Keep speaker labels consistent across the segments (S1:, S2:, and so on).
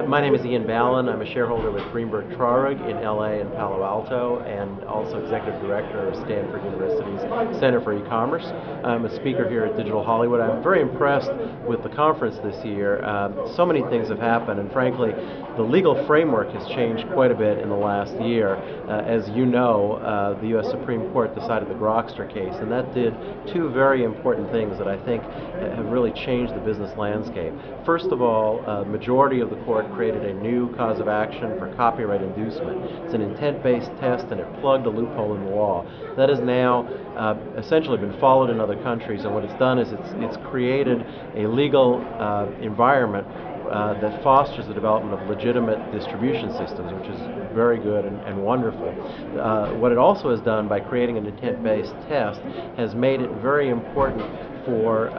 S1: My name is Ian Ballin. I'm a shareholder with Greenberg Traurig in LA and Palo Alto, and also executive director of Stanford University's Center for E-commerce. I'm a speaker here at Digital Hollywood. I'm very impressed with the conference this year. So many things have happened, and frankly, the legal framework has changed quite a bit in the last year. As you know, the U.S. Supreme Court decided the Grokster case, and that did two very important things that I think have really changed the business landscape. First of all, a majority of the court created a new cause of action for copyright inducement. It's an intent-based test, and it plugged a loophole in the law. That has now essentially been followed in other countries, and what it's done is it's created a legal environment that fosters the development of legitimate distribution systems, which is very good and wonderful. What it also has done by creating an intent-based test has made it very important for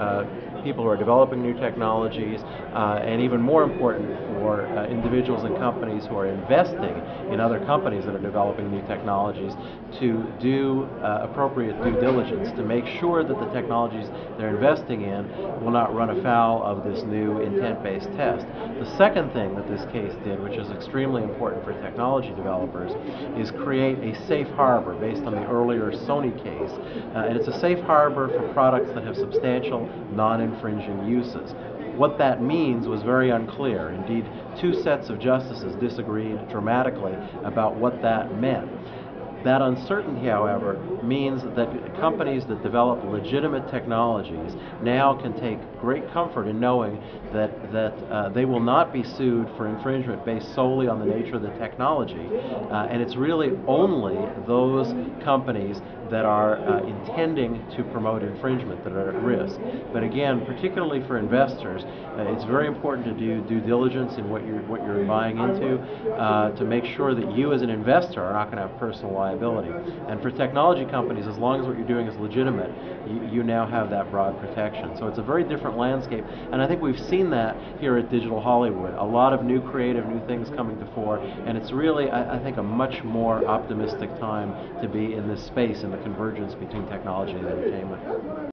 S1: people who are developing new technologies, and even more important for individuals and companies who are investing in other companies that are developing new technologies to do appropriate due diligence to make sure that the technologies they're investing in will not run afoul of this new intent-based test. The second thing that this case did, which is extremely important for technology developers, is create a safe harbor based on the earlier Sony case, and it's a safe harbor for products that have substantial non-infringing uses. What that means was very unclear. Indeed, two sets of justices disagreed dramatically about what that meant. That uncertainty, however, means that companies that develop legitimate technologies now can take great comfort in knowing that they will not be sued for infringement based solely on the nature of the technology, and it's really only those companies that are intending to promote infringement that are at risk. But again, particularly for investors, it's very important to do due diligence in what you're buying into, to make sure that you as an investor are not going to have personal liability. And for technology companies, as long as what you're doing is legitimate, you now have that broad protection. So it's a very different landscape, and I think we've seen that here at Digital Hollywood. A lot of new creative, new things coming to fore, and it's really, I think, a much more optimistic time to be in this space, in the convergence between technology and entertainment.